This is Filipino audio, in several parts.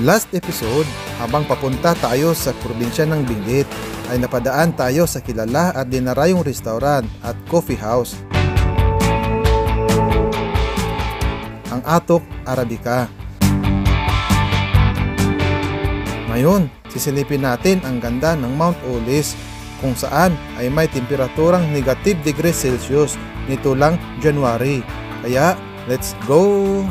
Last episode, habang papunta tayo sa probinsya ng Benguet, ay napadaan tayo sa kilala at dinarayong restaurant at coffee house, ang Atok Arabica. Ngayon, sisilipin natin ang ganda ng Mount Olis, kung saan ay may temperaturang negative degrees Celsius nito lang January. Kaya, let's go!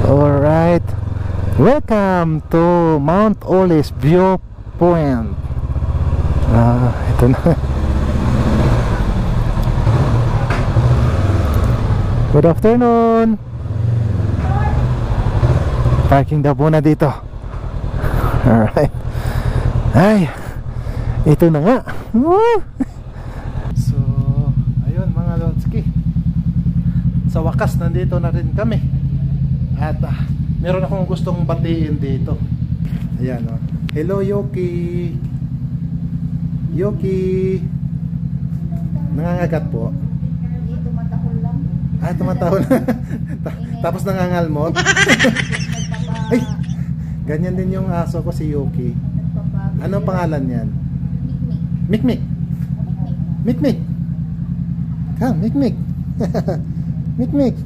Alright, welcome to Mount Olis Viewpoint. Ito na. Good afternoon. Parking daw muna dito. Alright. Ay, ito na nga. So, ayun mga Lodski, sa wakas nandito na rin kami. At meron akong gustong batiin dito. Ayan o. Hello Yoki. Yoki, nangangagat po? Hindi, tumatahol lang. Tumatahol. Tapos nangangalmot. Ay, ganyan din yung aso ko, si Yoki. Anong pangalan niyan? Mikmik. Mikmik. Come, Mikmik. Mikmik.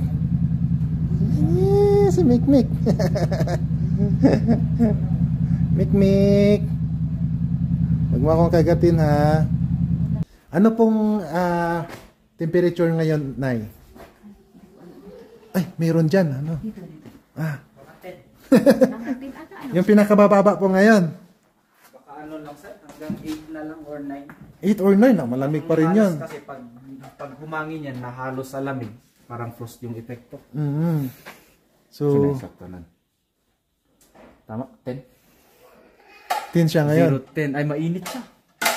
Si Mikmik. Mikmik. Huwag mo akong kagatin, ha. Ano pong temperature ngayon, Nay? Ay, mayroon dyan. Ano? Yung pinakabababa po ngayon. Baka ano lang sir, hanggang 8 na lang or 9. 8 or 9, malamig pa rin yun. Kasi pag humangin yan, nahalo sa lamig, parang frost yung epekto. So, tama, 10. 10 siya ngayon. 0, 10, ay mainit siya.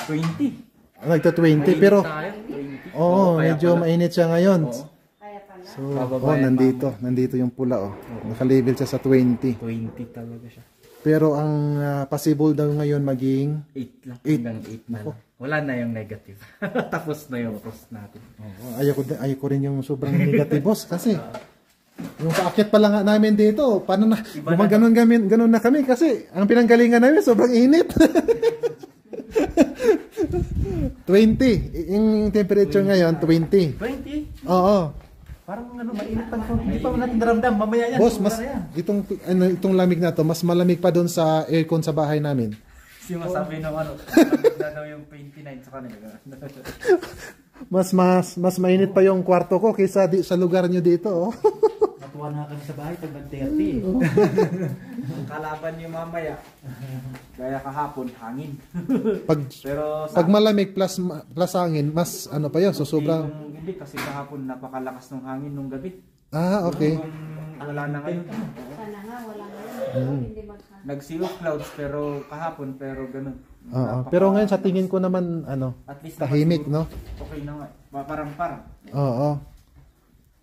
20. Nagta-20, pero Tayo, 20. oo, medyo mainit siya ngayon. Oo. So, nandito yung pula, oh. Naka-label siya sa 20. 20 talaga siya. Pero ang possible daw ngayon maging 8 lang. 8. Hanggang 8 na lang. Wala na yung negative. Tapos na yung frost natin. Ayoko rin yung sobrang negative, boss, kasi yung paakyat pa lang namin dito, paano na, gumaganon na kami kasi ang pinanggalingan namin sobrang init. 20, yung temperature ngayon 20. 20? Oo. Parang ano, mainit pa. Hindi pa natin naramdam. Mamaya yan. Boss, mas itong lamig na to, mas malamig pa doon sa aircon sa bahay namin. Kasi masabi ng ano, malamig na daw yung 29 sa kanila. Mas mainit pa yung kwarto ko kaysa sa lugar nyo dito, oh. Natuwa na kami sa bahay pag nag-30. Ang kalaban niyo mamaya. Kaya kahapon, hangin. Pag malamig plus hangin, mas ano pa yun, so sobrang... Hindi kasi kahapon napakalakas ng hangin nung gabi. Okay. Wala na ngayon. Sana nga, wala ngayon. Hindi magkano. Nag-zero clouds pero kahapon, pero ganun. Pero ngayon sa tingin ko naman, at least tahimik, no? Okay na nga. Parang. Oo.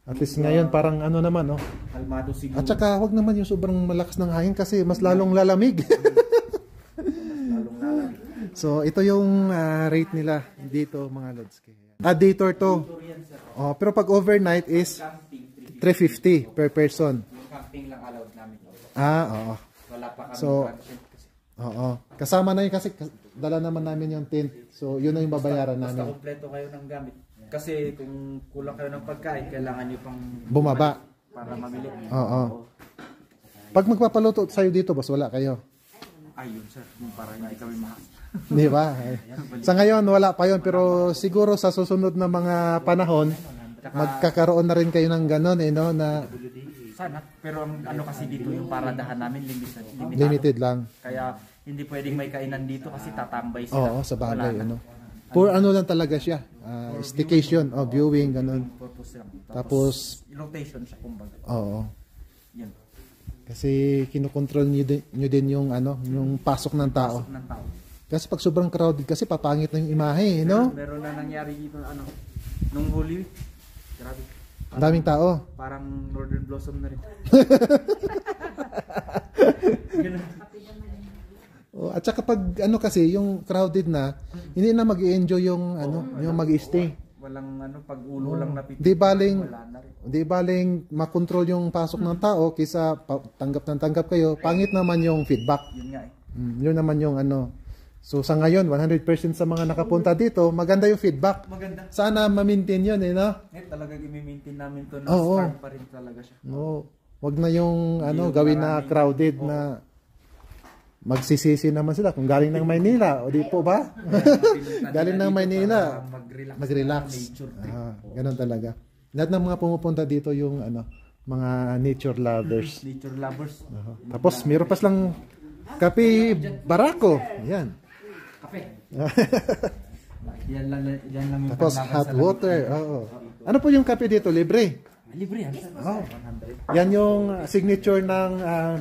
At least ngayon parang ano naman, no? Kalmado siguro. At saka wag naman yung sobrang malakas ng hangin kasi mas lalong lalamig. So ito yung rate nila dito mga Lods. Day tour to. Pero pag overnight is 350 per person. Yung camping lang allowed namin. Oo. Wala pa kami transient kasi. Oo. Kasama na yun kasi dala naman namin yung tent. So yun na yung babayaran namin. Basta kompleto kayo ng gamit. Kasi kung kulang kayo ng pagkain, kailangan nyo pang bumaba para mamili. Oo. Pag magpapaluto sa'yo dito, boss, wala kayo? Ayun sir, para hindi kami mahal. Di ba? Sa ngayon, wala pa yun. Pero siguro sa susunod na mga panahon, magkakaroon na rin kayo ng gano'n, no? Na sana. Pero ang ano kasi dito, yung paradahan namin, limited lang. Kaya hindi pwedeng may kainan dito kasi tatambay sila. Oo, sa bagay, For ano lang talaga siya, staycation, viewing, ganun. Tapos rotation siya kumbaga. Oo. Yan. Kasi kinukontrol nyo din yung yung pasok ng tao. Kasi pag sobrang crowded kasi papangit na yung imahe, no? Meron na nangyari dito nung Holy Week. Grabe. Ang daming tao. Parang Northern Blossom na rin. At saka pag kasi yung crowded na, hindi na mag-i-enjoy yung yung mag-stay. walang ano, pag ulo lang napipili. Di baling, Wala na rin. di baling makontrol yung pasok ng tao kisa tanggap ng tanggap kayo. Pangit naman yung feedback. Yun nga eh. Yun naman yung ano. So sa ngayon, 100% sa mga nakapunta dito, maganda yung feedback. Maganda. Sana ma-maintain yun, no? Talagang i-maintain namin to na Oo. farm pa rin talaga siya. No. Wag na yung ano, yung gawin na maraming- crowded na magsisisi naman sila kung galing ng Maynila, o di po ba? Galing ng Maynila, Mag-relax. mag-relax. Nature trip. Ganun talaga. Lahat ng mga pumupunta dito yung ano, mga nature lovers. Nature lovers. Tapos meron pa silang kape barako. Ayan. Kape. yan lang yung Tapos panlaban hot sa water. Oo. Ano po yung kape dito? Libre. Libre yan. Oh. Yan yung signature ng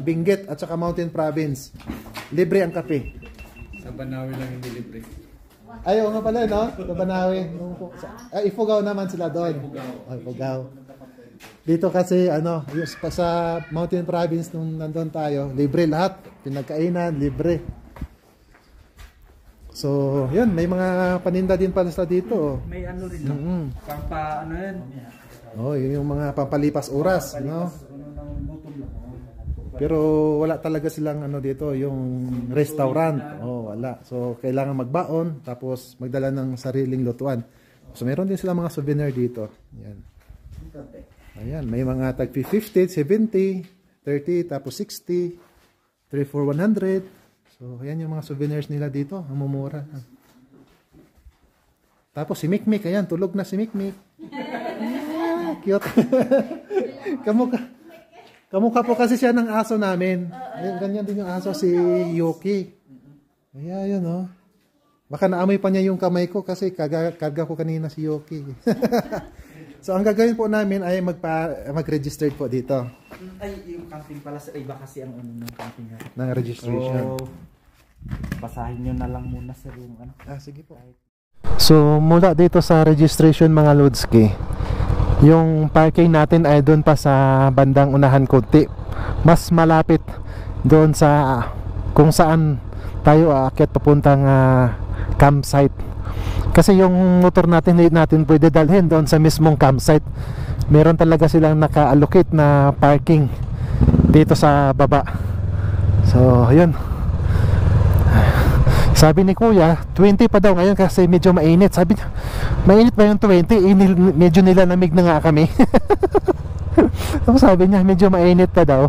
Benguet at saka Mountain Province. Libre ang kape. Sa Banawi lang hindi libre. Ayaw nga pala, no? Sa Banawi. Ifugao naman sila doon. Ifugao. Dito kasi, ano, sa Mountain Province nung nandun tayo, libre lahat. Pinagkainan, libre. So, yun, may mga paninda din pala sa dito. May ano rin. No? Pampa ano yan. Oh, yun yung mga pampalipas oras, no? Pero wala talaga silang ano dito, yung restaurant. Oh, wala. So kailangan magbaon tapos magdala ng sariling lutuan. So meron din silang mga souvenir dito. Yan. Ayan, may mga tag 50, 70, 30, tapos 60, 3 for 100. So ayan yung mga souvenirs nila dito, ang mumura. Tapos si Mikmik, ayan, tulog na si Mikmik. Cute. Kamukha po kasi siya ng aso namin. Ganyan din yung aso si Yoki. Ayan, yun, oh. Baka naamoy pa niya yung kamay ko kasi karga ko kanina si Yoki. So, ang gagawin po namin ay mag-register po dito. Ay, yung camping pala sa iba kasi ang ano ng camping. Ng registration. So, basahin nyo na lang muna sir yung ano. Sige po. So, mula dito sa registration mga Lodski, yung parking natin ay doon pa sa bandang unahan konti. Mas malapit doon sa kung saan tayo aakyat papuntang campsite. Kasi yung motor natin hindi natin pwede dalhin doon sa mismong campsite. Meron talaga silang naka-allocate na parking dito sa baba. So, ayun. Sabi ni Kuya, 20 pa daw ngayon kasi medyo mainit. Sabi niya, mainit ba yung 20? Medyo nilalamig na nga kami. Sabi niya, medyo mainit pa daw.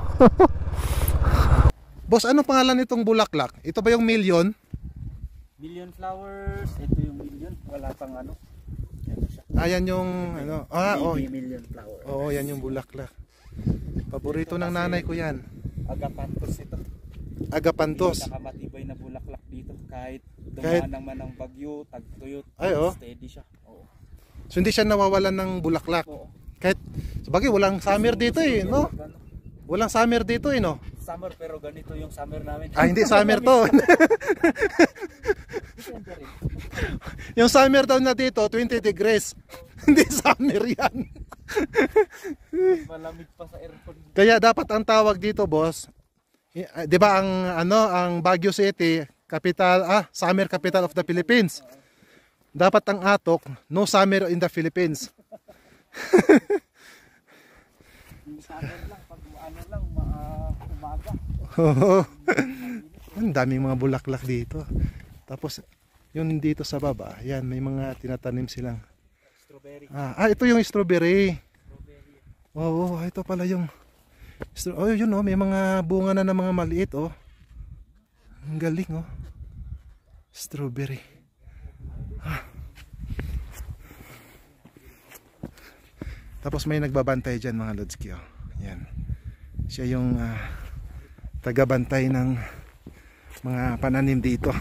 Boss, ano pangalan nitong bulaklak? Ito ba yung million? Million flowers. Ito yung million. Wala pang ano. Yan siya. Ayan yung ano. Million flowers. Oo, yan yung bulaklak. Paborito ng nanay ko yan. Agapantos ito. Agapantos. Pinakamatibay na bulaklak dito. Kahit Kahit- dumaan naman ng bagyo, tagtuyot, Ay, oh. steady siya. Oo. So hindi siya nawawalan ng bulaklak. Oo. Kahit, sabagay, walang summer dito eh, no? Walang summer dito eh, no? Summer pero ganito yung summer namin. Ah, hindi summer to. Yung summer daw na dito, 20 degrees. Hindi summer yan. Malamig pa sa aircon. Kaya dapat ang tawag dito, boss, 'di ba ang Baguio City, summer capital of the Philippines. Dapat ang atok, no summer in the Philippines. Summer lang pag ano lang umaga. Ang daming mga bulaklak dito. Tapos yun dito sa baba, yan may mga tinatanim silang. Strawberry. Ito yung strawberry. Oo, ito pala yung yun oh, may mga bunga na ng mga maliit oh. Ang galing oh. Strawberry. Tapos may nagbabantay dyan mga Lodski oh. Yan. Siya yung tagabantay ng mga pananim dito.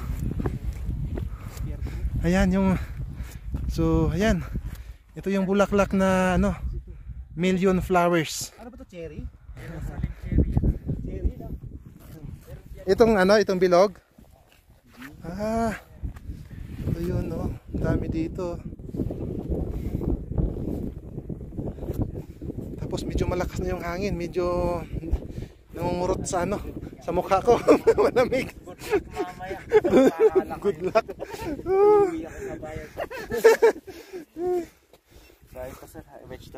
Ayan yung ayan. Ito yung bulaklak na ano, million flowers. Ano ba to, cherry? Itong bilog. Ito yun oh. Ang dami dito. Tapos medyo malakas na yung hangin, medyo nangungurot sa sa mukha ko. Malamig. Good luck mamaya. Good luck.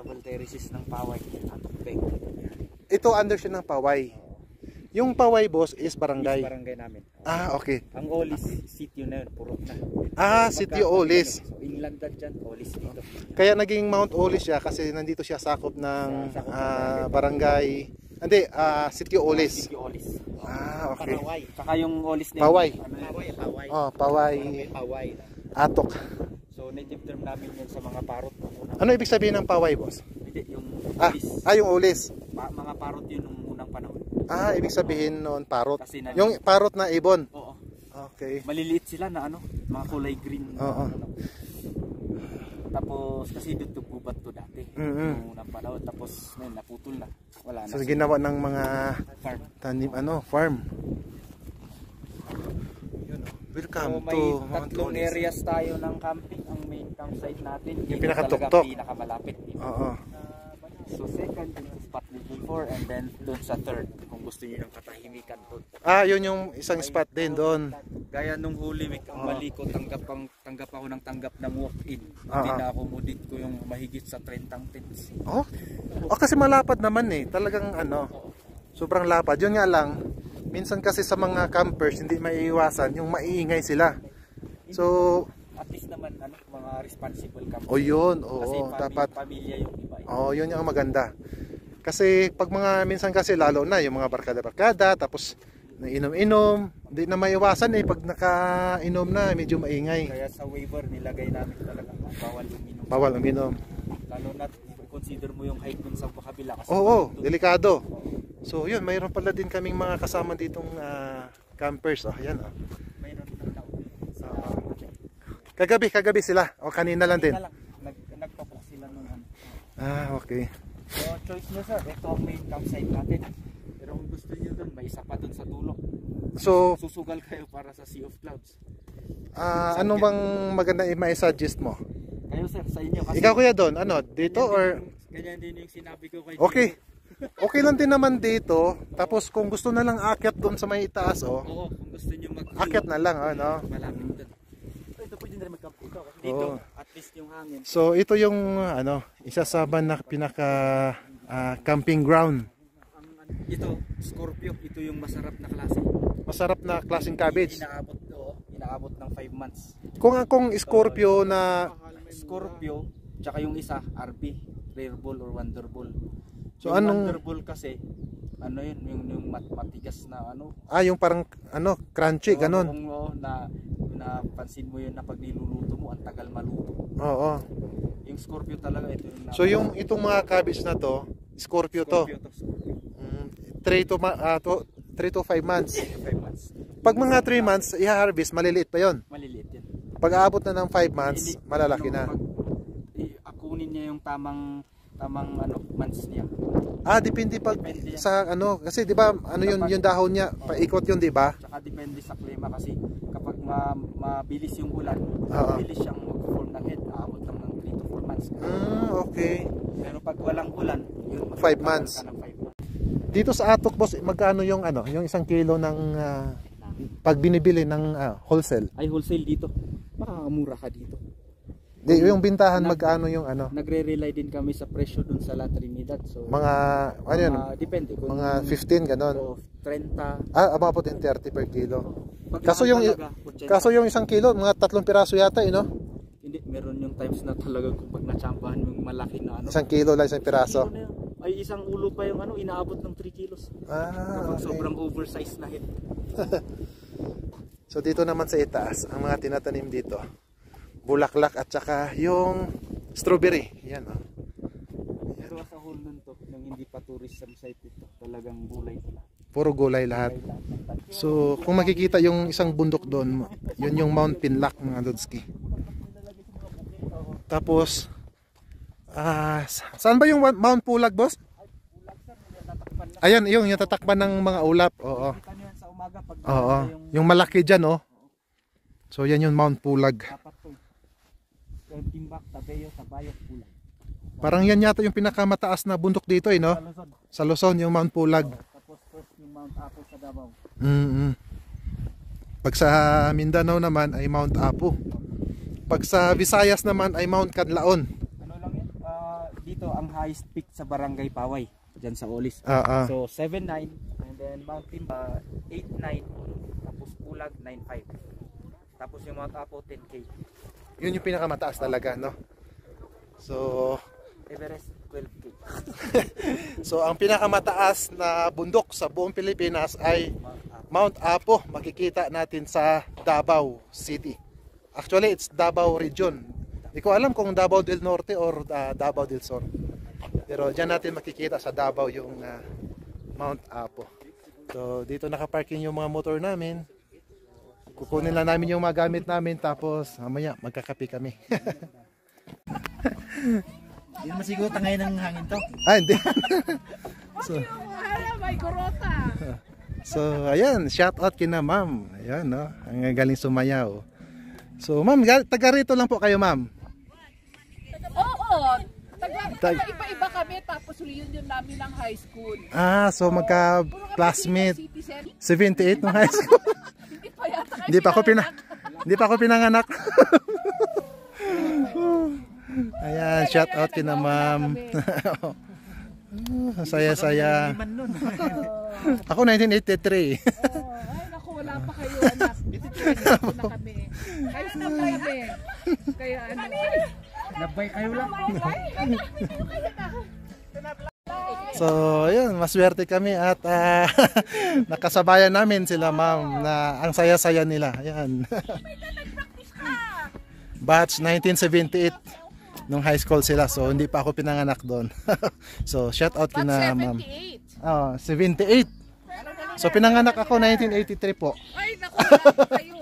double terraces ng Paway at Tupeng. Ito under siya ng Paway. Yung Paway boss is Is barangay. barangay namin. Ah, okay. Ang Olis sitio na yun, purok na. Ah, Sitio Olis. So, inland dyan, Olis dito. Kaya naging Mount Olis siya kasi nandito siya sakop ng barangay. Hindi, Sitio Olis. Sitio Olis. Ah, okay. Paway. Saka yung Olis na Paway. Paway. Oh, Paway. Paway. Atok. So native term namin yun sa mga parot. Ano ibig sabihin ng Paway boss? Hindi, yung Olis. Yung Olis. Mga parot yun nung unang panahon. Ah, ibig sabihin noon parot. Kasi na, Yung parot na ibon. oo. Okay. Maliliit sila na mga kulay green. Oo. Tapos kasi dito gubat to dati. Nung unang panahon. Tapos ngayon naputol na. Wala na. So ginawa ng mga Farm. tanim farm. Yun, welcome So may to Mount tatlong Olis. areas tayo ng camping. Ang main campsite natin. Yung dito pinakatuktok. talaga pinakamalapit. Oo. So second, yung spot level 4 and then doon sa third. Kung gusto niyo ng katahimikan doon. Yun yung isang spot din doon. Gaya nung Holy Week, ang mali ko, tanggap ako ng walk-in. Pina-accommodate ko yung mahigit sa 30 tents. Oh? Kasi malapad naman talagang sobrang lapad. Yun nga lang, minsan kasi sa mga campers hindi maiiwasan yung maiingay sila. So, At least naman, mga responsible campers. yun, Kasi dapat. pamilya yung iba. Yun yung maganda. Kasi pag minsan kasi lalo na yung mga barkada-barkada, tapos nainom-inom, hindi na maiwasan pag nakainom na, medyo maingay. Kaya sa waiver, nilagay namin talaga, bawal uminom. Bawal uminom. Lalo na, consider mo yung height dun sa kabila. Kasi Delikado. So yun, mayroon pala din kaming mga kasama ditong campers. Ayan. Mayroon ng tao. Kagabi sila. Kanina lang din. Nagpapok sila nung Okay. So choice nyo sir, ito ang main campsite natin. Pero kung gusto nyo dun, may isa pa dun sa dulo. So, Susugal kayo para sa Sea of Clouds. ano bang maganda i-suggest mo? Kayo sir, sa inyo. Kasi Ikaw kuya doon, dito or? ganyan din yung sinabi ko kay Okay. Okay lang din naman dito. Tapos kung gusto na lang akyat doon sa may itaas, Oo, kung gusto nyo akyat na lang, malapit dun. Ito pwede na rin mag-camp dito. Dito, at least yung hangin. So ito yung isa sa pinaka camping ground. Ito, Scorpio. Ito yung masarap na klase. Masarap na klaseng cabbage. Inaabot ng 5 months. Kung Scorpio na Scorpio, tsaka yung isa, RB, Rare Ball or Wonder Ball. So yung anong Wonder Ball kasi, yun, yung matigas na yung parang crunchy ganon. Kung napansin mo yun na pag niluluto mo, ang tagal maluto. Oo. Yung Scorpio talaga, ito yung So itong mga cabbage na to, Scorpio to. Scorpio. 3 to 5 months. 5 months. Pag mga 3 months, i-harvest, maliliit pa yon. Maliliit yan. Pag aabot na ng 5 months, malalaki na. Akunin niya yung tamang months niya. Depende sa kasi 'di ba yung dahon niya, paikot yun 'di ba? Tsaka depende sa klima kasi kapag mabilis yung ulan, mabilis siyang mag-form ng head, aabot lang ng 3 to 4 months. Okay. Pero pag walang ulan, yun 5 months. Dito sa Atok boss, magkano yung yung 1 kilo ng pag binibili ng wholesale? Ay wholesale dito. Makakamura ka dito. Yung bintahan magkano yung Nagre-rely din kami sa presyo dun sa La Trinidad. So mga depende kung mga 15 ganon. O 30. Abot din 30 per kilo. Kaso yung 1 kilo, mga 3 piraso yata no? Hindi, meron yung times na talaga kung pag natsambahan yung malaki na 1 kilo lang 1 piraso. Ay isang ulo pa yung inaabot ng 3 kilos. Okay. Sobrang oversized na head. So dito naman sa itaas, ang mga tinatanim dito, bulaklak at saka yung strawberry. Yan Pero sa whole nun to, nung hindi pa tourism site ito, talagang gulay ito lahat. Puro gulay lahat. So kung makikita yung isang bundok doon, yun yung Mount Pinlac mga Lodski. Tapos saan ba yung Mount Pulag boss? Ayan, yung tatakpan ng mga ulap. Oo. Oo. Yung malaki dyan So yan yung Mount Pulag. Timbak, Tabeyo, Tabayok, Pulag. Parang yan yata yung pinakamataas na bundok dito no? Sa Luzon, yung Mount Pulag. Tapos first yung Mount Apo sa Davao. Pag sa Mindanao naman ay Mount Apo. Pag sa Visayas naman ay Mount Canlaon. Lang yan? Dito ito ang highest peak sa Barangay Paway, dyan sa Olis. So 7.9 and then Mountain 8.9, tapos Pulag 9.5. Tapos yung Mount Apo 10K. Yun yung pinakamataas talaga, no? So Everest 12K. so ang pinakamataas na bundok sa buong Pilipinas ay Mount Apo. Makikita natin sa Davao City. Actually, it's Davao region. Hindi ko alam kung Davao del Norte or Davao del Sur. Pero dyan natin makikita sa Davao yung Mount Apo. So dito nakaparking yung mga motor namin. Kukunin lang namin yung mga gamit namin, tapos mamaya magkakape kami. Hindi naman siguro tangay ng hangin to. Hindi. May kurota. So ayan, shout out kina ma'am. Ayan, no? Ang galing sumayaw. So ma'am, taga rito lang po kayo, ma'am? Oo. Iba-iba kami, tapos reunion namin ng high school. So magka-classmate. 78 ng high school. Hindi pa yata Hindi pa ako pinanganak. Ayan, shout out kina ma'am. Saya-saya. Ako 1983. Ay, naku, wala pa kayo, anak. Dito na kami. Kayo na kami. Kaya ano. Nabay kayo lang. So, ayun, maswerte kami at nakasabayan namin sila ma'am na ang saya-saya nila. Ayan. Batch 1978 nung high school sila, so hindi pa ako pinanganak doon. So, shout out kina ma'am. 78. So, pinanganak ako 1983 po. Ay, naku, wala pa kayo.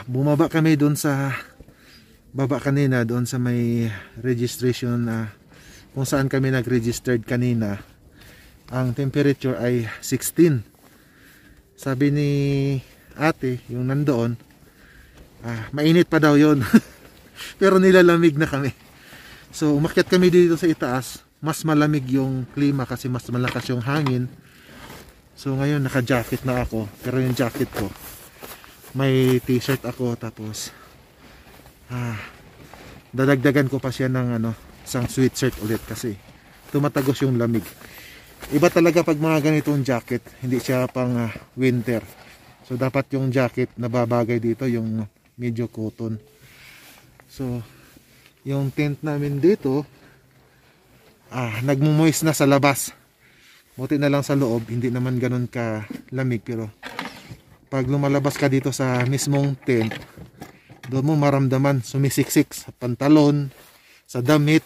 Bumaba kami doon sa baba kanina, doon sa may registration kung saan kami nag-registered kanina. Ang temperature ay 16. Sabi ni ate, yung nandoon, mainit pa daw yon. Pero nilalamig na kami. So umakyat kami dito sa itaas, mas malamig yung klima kasi mas malakas yung hangin. So ngayon naka-jacket na ako, pero yung jacket ko may t-shirt ako, tapos dadagdagan ko pa siya ng isang sweatshirt ulit kasi tumatagos yung lamig. Iba talaga pag mga ganitong jacket, hindi siya pang winter. So dapat yung jacket na babagay dito yung medyo cotton. So yung tent namin dito nagmumoist na sa labas. Buti na lang sa loob, hindi naman ganun ka lamig, pero pag lumalabas ka dito sa mismong tent, doon mo maramdaman sumisiksik sa pantalon, sa damit,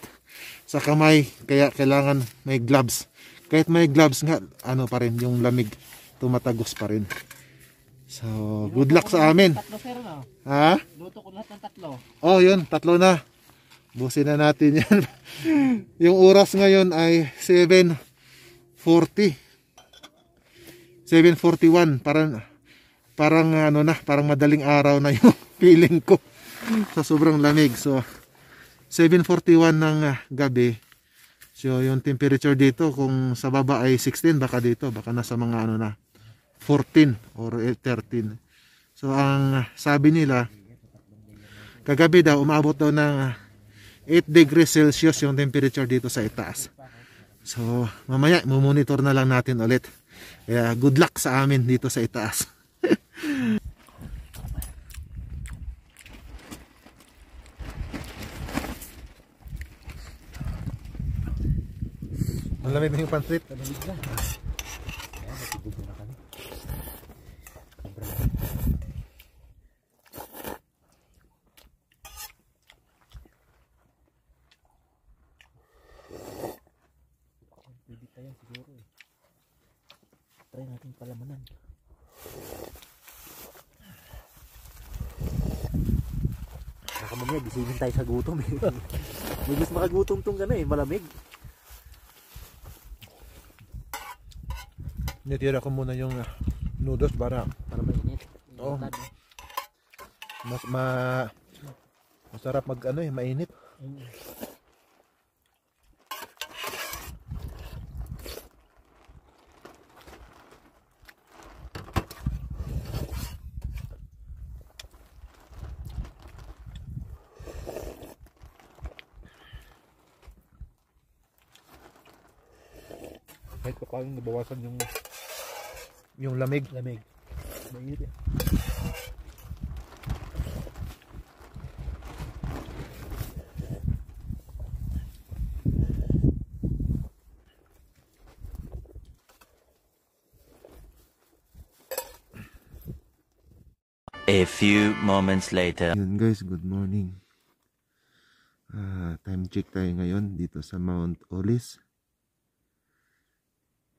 sa kamay, kaya kailangan may gloves. Kahit may gloves nga, ano pa rin, yung lamig tumatagos pa rin. So, good luck sa amin. Tatlo sir no? Ha? Luto ko lahat ng tatlo. Oh, yun, 3 na. Busin na natin yan. Yung oras ngayon ay 7:40. 7:41. Parang ano na, parang madaling araw na yung feeling ko sa sobrang lamig. So 7:41 ng gabi. So yung temperature dito kung sa baba ay 16, baka dito baka nasa mga ano na 14 or 13. So ang sabi nila kagabi daw umabot daw ng 8 degrees Celsius yung temperature dito sa itaas. So mamaya monitor na lang natin ulit. Kaya good luck sa amin dito sa itaas. Malamig na yung pansit. Malamig na. Kaya natibog na kami. Pwede tayo siguro eh. Try natin palamanan. Baka mamaya gisingin tayo sa gutom eh. Bigis makagutom tong gano'n eh, malamig. Nitira ko muna yung noodles para mainit. Oo. Masarap mag ano eh, mainit. Kahit pa paano nabawasan yung lamig. Lamig. Mainit eh. A few moments later. Yun guys, good morning. Time check tayo ngayon dito sa Mount Olis.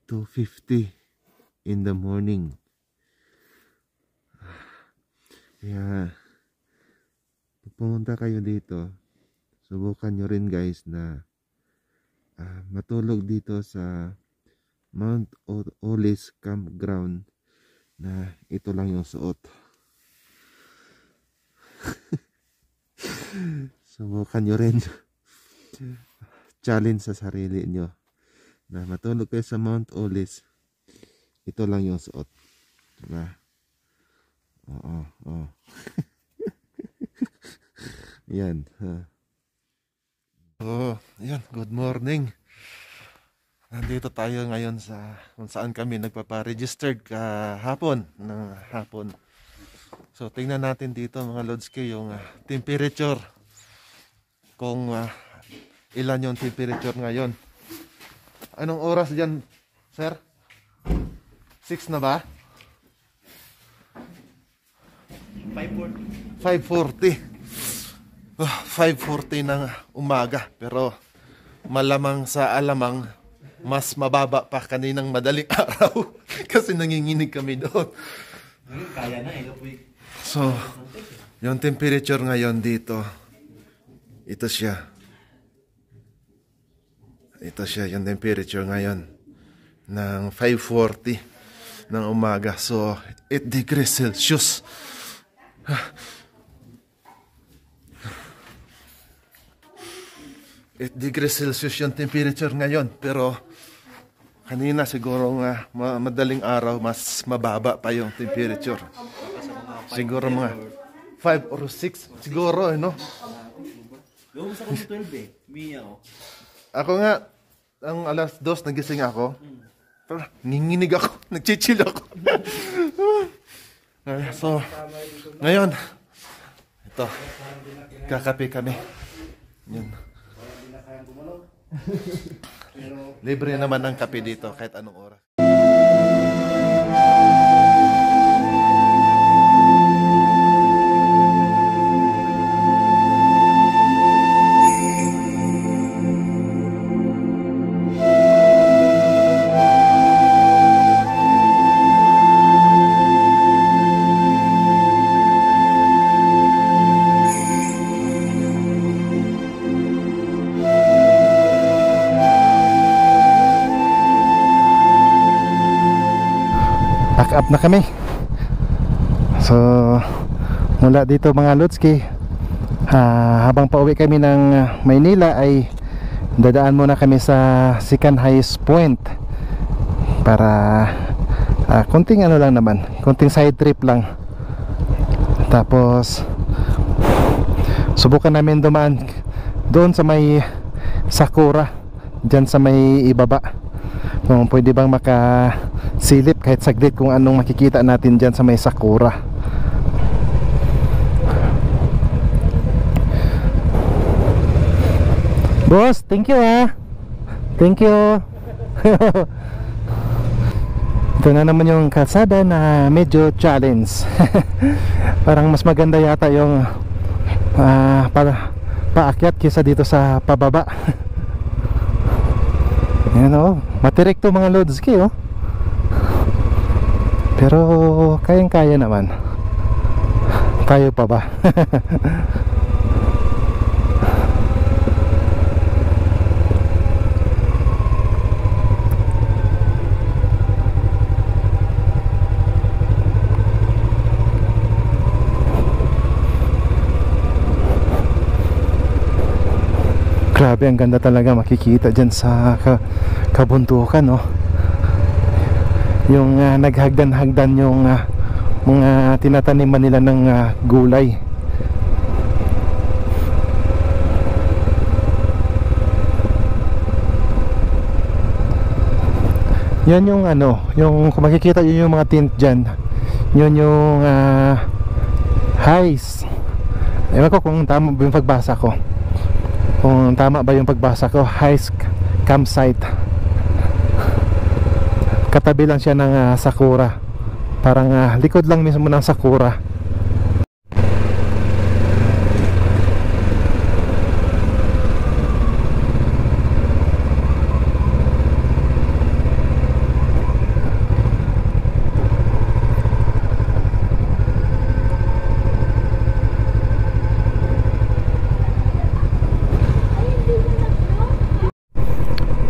2:50 in the morning. Kaya pag pumunta kayo dito, subukan nyo rin guys na matulog dito sa Mount Olis campground na ito lang yung suot. Subukan nyo rin. Challenge sa sarili nyo na matulog kayo sa Mount Olis, ito lang yung suot. Diba? Oo. Yan. Yan. Good morning. Nandito tayo ngayon sa kung saan kami nagpapa-registered kahapon ng hapon. So tingnan natin dito mga Lodski yung temperature. Kung ilan yung temperature ngayon. Anong oras dyan, sir? 6 na ba? 5:40. 5:40 ng umaga. Pero malamang sa alamang mas mababa pa kaninang madaling araw. Kasi nanginginig kami doon. Kaya na eh. So, yung temperature ngayon dito, ito siya. Ito siya yung temperature ngayon ng 5:40 ng umaga. So, 8 degrees Celsius. 8 degrees Celsius yung temperature ngayon. Pero, kanina siguro madaling araw, mas mababa pa yung temperature. Siguro mga 5 or 6 siguro, no? Gawin sa kong 12 eh. Miya ako. Ako nga, ang alas 2 nagising ako. Pero nanginginig ako, nagchichill ako. So, ngayon, ito, kakape kami. Yun. libre naman ang kape dito kahit anong oras. Pack up na kami. So mula dito mga Lodski, habang pauwi kami ng Maynila ay dadaan muna kami sa Sikan Highest Point para konting ano lang naman, konting side trip lang. Tapos subukan namin dumaan doon sa may Sakura, dyan sa may ibaba, kung pwede bang makasilip kahit saglit kung anong makikita natin dyan sa may Sakura. Boss, thank you thank you. Ito na naman yung kalsada na medyo challenge. Parang mas maganda yata yung paakyat kaysa dito sa pababa. Ayan o, matirik to mga Lodski oh. Pero kayang-kaya naman. Tayo pa ba? Grabe, ang ganda talaga makikita dyan sa kabundukan no? Yung naghagdan-hagdan yung mga tinataniman nila ng gulay. Yan yung ano, yung kung makikita yun yung mga tint dyan, yun yung highs. Ewan ko kung tama ba yung pagbasa ko, kung tama ba yung pagbasa ko, highest campsite. Katabi lang siya ng Sakura, parang likod lang mismo ng Sakura.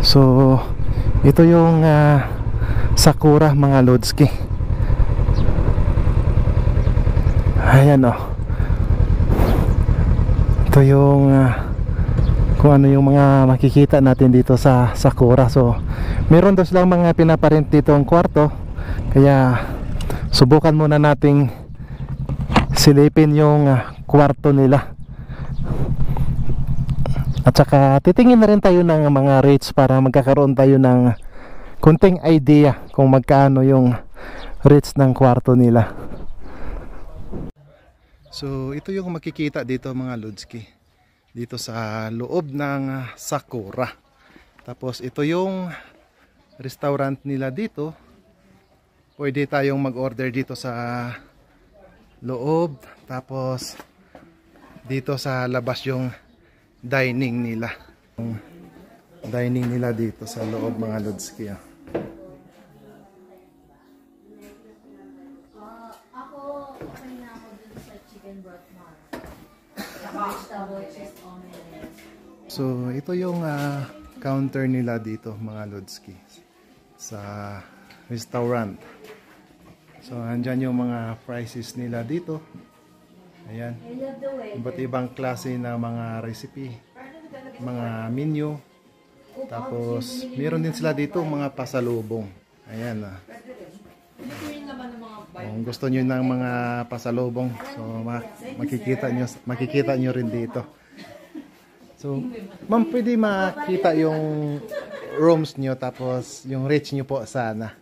So ito yung Sakura mga Lodski. Ayan o. Ito yung kung ano yung mga makikita natin dito sa Sakura. So meron daw silang mga pinaparent dito ang kwarto, kaya subukan muna nating silipin yung kwarto nila. At saka titingin na rin tayo ng mga rates para magkakaroon tayo ng kunting idea kung magkano yung rates ng kwarto nila. So ito yung makikita dito mga Lodski, dito sa loob ng Sakura. Tapos ito yung restaurant nila dito. Pwede tayong mag-order dito sa loob. Tapos dito sa labas yung dining nila. Yung dining nila dito sa loob mga Lodski. So ito yung counter nila dito mga Lodski sa restaurant. So andyan yung mga prices nila dito. Ayan, iba't ibang klase na mga recipe, mga menu. Tapos meron din sila dito mga pasalubong. Ayan. Kung gusto nyo ng mga pasalubong, so makikita nyo rin dito. So ma'am, pwede makita yung rooms nyo, tapos yung rates nyo po sana.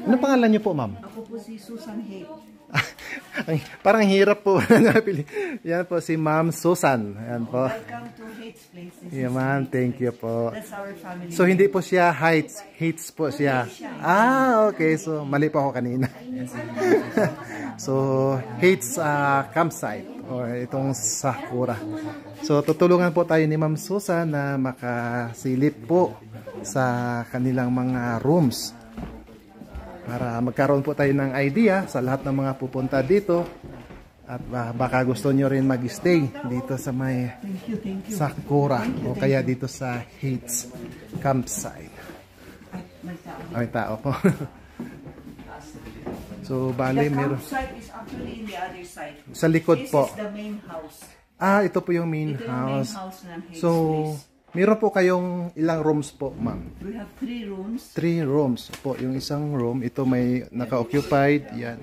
Ano pangalan nyo po ma'am? Ako po si Susan Hay. Parang hirap po. Yan po si Ma'am Susan. Yan po. Welcome to Hates Place. Yeah, ma'am, thank you po. That's our family. So hindi po siya Hates po siya. Ah, okay. So mali po ako kanina. So Hates campsite or itong Sakura. So tutulungan po tayo ni Ma'am Susan na makasilip po sa kanilang mga rooms para magkaroon po tayo ng idea sa lahat ng mga pupunta dito at baka gusto nyo rin mag-stay dito sa may Sakura o kaya dito sa Hates campsite. May tao po. So bali The meron campsite is actually in the other side. sa likod This po. is the main house. Ah, ito po yung main Ito yung main house. house ng Hates So Place. meron po kayong ilang rooms po, ma'am? We have 3 rooms. 3 rooms po. Yung isang room, ito may naka-occupied. Yan.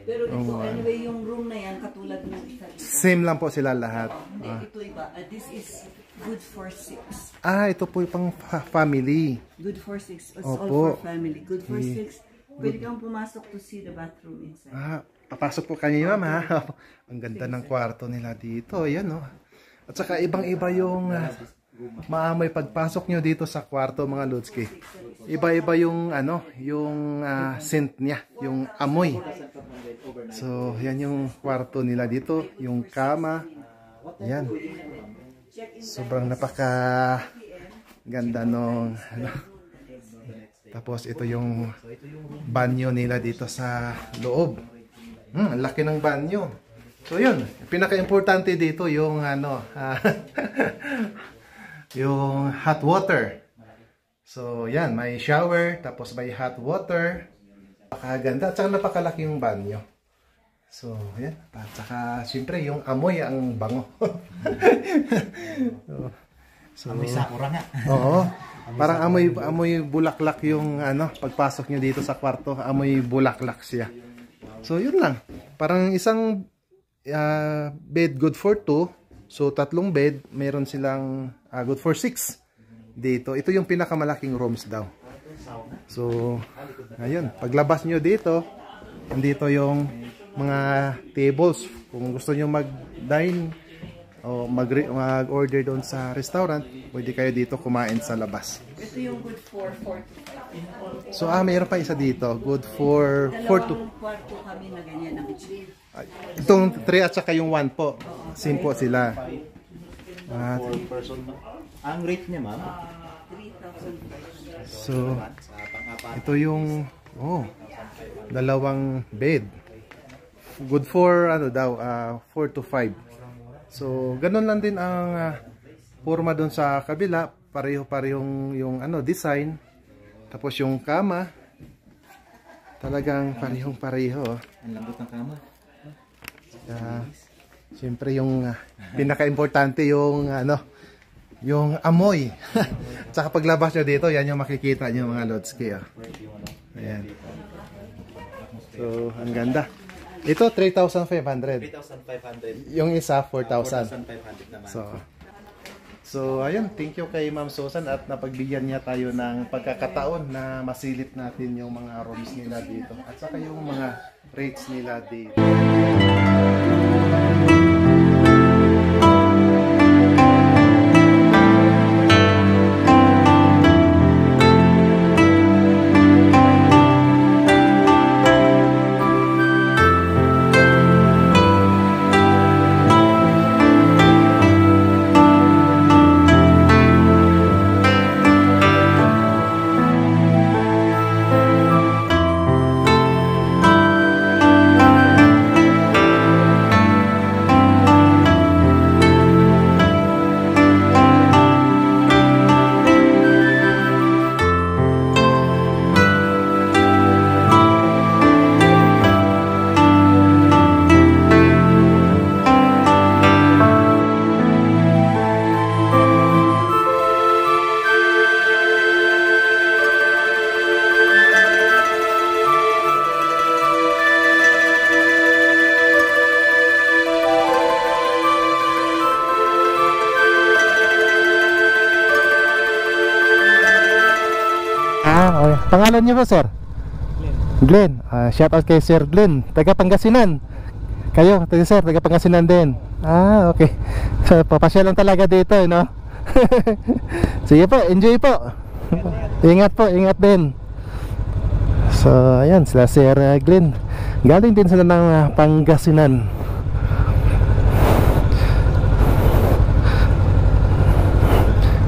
Pero ito, anyway, yung room na yan, katulad ng isa dito. Same lang po sila lahat. Hindi, ito iba. This is good for 6. Ah, ito po yung pang family. Good for 6. It's Opo. all for family. Good for 6. Pwede kang pumasok to see the bathroom inside. Ah, papasok po kayo, ma'am, ha? Ang ganda ng kwarto nila dito. Yan, no? At saka ibang-iba yung maamoy pagpasok nyo dito sa kwarto, mga Lodski. Iba-iba yung, yung scent niya, yung amoy. So, yan yung kwarto nila dito. Yung kama. Yan. Sobrang napaka ganda nung, Tapos, ito yung banyo nila dito sa loob. Ang laki ng banyo. So, yun. Pinaka-importante dito yung, yung hot water. So, yan. May shower, tapos may hot water. Napakaganda. At saka napakalaki yung banyo. So, yan. At saka, siyempre, yung amoy ang bango. Amoy Sakura nga. Oo. Parang amoy bulaklak yung pagpasok nyo dito sa kwarto. Amoy bulaklak siya. So, yun lang. Parang isang bed good for 2. So, 3 bed. Meron silang good for 6 dito. Ito yung pinakamalaking rooms daw. So, ayun. Paglabas nyo dito, andito yung mga tables. Kung gusto nyo mag-dine o mag-order doon sa restaurant, pwede kayo dito kumain sa labas. Ito yung good for 4 to 5. So, mayroon pa isa dito. Good for 4 to... Dalawang kwarto kami na ganyan ang itsura. Itong 3 at saka yung 1 po. Same po sila. Person. Ang rate niya, ma'am? 3,500. So, ito yung 2 bed. Good for 4 to 5. So, ganun lang din ang forma doon sa kabila. Pareho-parehong yung design. Tapos yung kama, talagang parehong-pareho. Ang lambot ng kama. Siyempre yung pinaka-importante yung yung amoy. Tsaka paglabas nyo dito, yan yung makikita nyo mga Lodski. Ayan. So, ang ganda. Ito, 3,500. 3,500. Yung isa, 4,000. 4,500 naman. So, ayun. Thank you kay Ma'am Susan at napagbigyan niya tayo ng pagkakataon na masilip natin yung mga rooms nila dito. At saka yung mga rates nila dito. Pangalan niyo ba, sir? Glenn. Shout out kay Sir Glenn, taga Pangasinan. Kayo, sir, taga Pangasinan din. Ah, okay. So, papasya lang talaga dito, no? Sige po, enjoy po. Ingat po, ingat din. So, ayan, sila Sir Glenn. Galing din sila ng Pangasinan.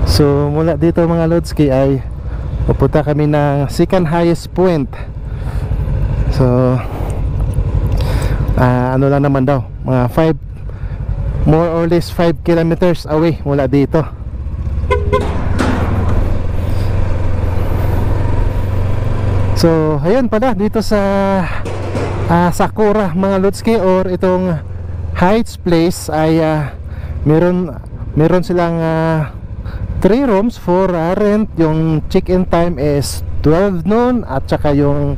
So, mula dito mga Lodski ay pupunta kami ng second highest point. So, ano lang naman daw, mga 5, more or less 5 kilometers away mula dito. So, ayun pala dito sa Sakura mga Lodski, or itong Heights Place ay meron silang 3 rooms for rent. Yung check-in time is 12 noon at saka yung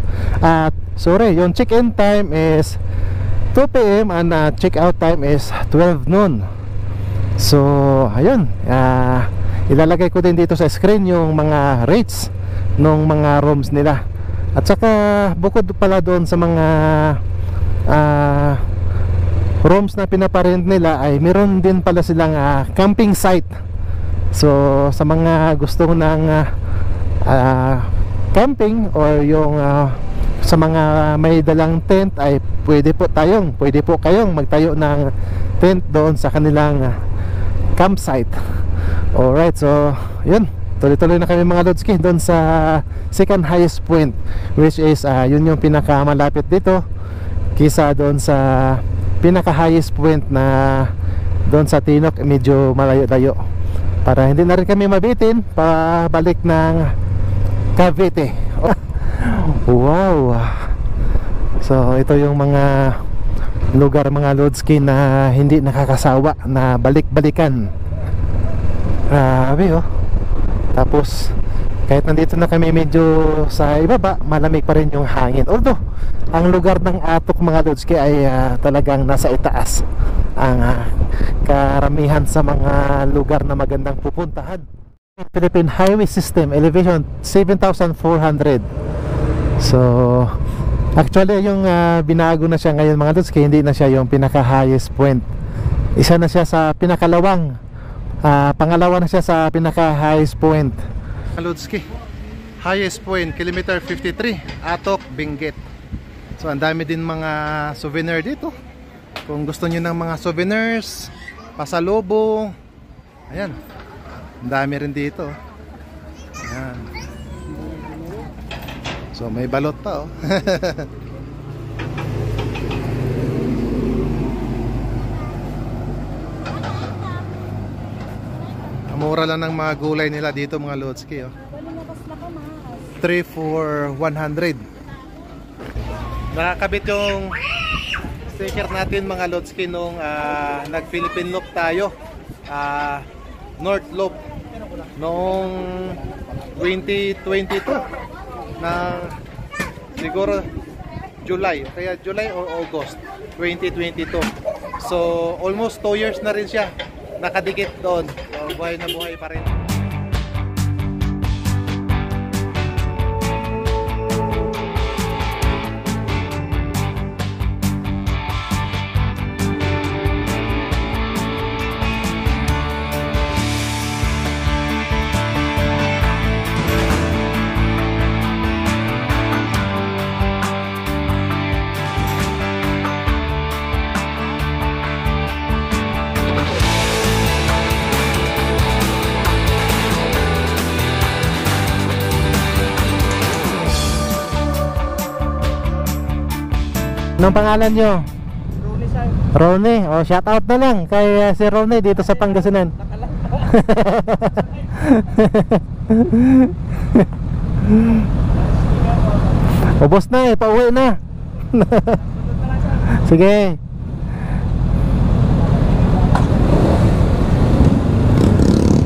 yung check-in time is 2 PM and check-out time is 12 noon. So ayun, ilalagay ko din dito sa screen yung mga rates ng mga rooms nila. At saka bukod pala doon sa mga rooms na pinaparent nila ay meron din pala silang camping site. So sa mga gusto ng camping or yung sa mga may dalang tent ay pwede po kayong magtayo ng tent doon sa kanilang campsite. Alright, so yun, tuloy-tuloy na kami mga Lodski doon sa second highest point, which is yun yung pinakamalapit dito kisa doon sa pinaka highest point na doon sa Tinok, medyo malayo-layo, para hindi na rin kami mabitin pabalik ng Cavite. Wow. So ito yung mga lugar mga Lodski na hindi nakakasawa na balik-balikan. Grabe oh. Tapos kahit nandito na kami medyo sa ibaba, malamig pa rin yung hangin. Although ang lugar ng Atok mga Lodski ay talagang nasa itaas. Ang karamihan sa mga lugar na magandang pupuntahan. Philippine Highway System, elevation 7,400. So actually yung binago na siya ngayon mga Lodski, hindi na siya yung pinaka highest point. Isa na siya sa pinakalawang, pangalawa na siya sa pinaka highest point. Lodski, highest point, kilometer 53, Atok, Benguet. So ang dami din mga souvenir dito. Kung gusto niyo ng mga souvenirs, pasalubong, ayan, ang dami rin dito. Ayan. So may balot pa oh. Mura lang ng mga gulay nila dito mga Lodski oh. 3 for 100. Nakakabit yung sticker natin mga Lodski nung nag Philippine Loop tayo, North Loop noong 2022 na siguro July, kaya July or August 2022. So almost 2 years na rin siya nakadikit doon. So, buhay na buhay pa rin. Anong pangalan nyo? Ronnie sir. Ronnie, oh, shout out na lang kay si Ronnie dito sa Pangasinan. Ubos na eh, pauwi na. Sige.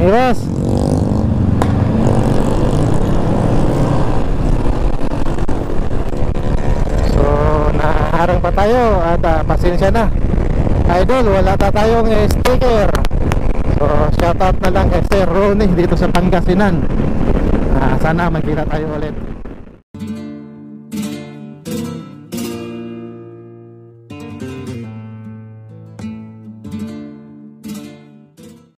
Hey boss. Harang pa tayo at pasensya na idol, wala tayong sticker. So shout out na lang kay Sir Ronnie dito sa Pangasinan. Sana magkita tayo ulit.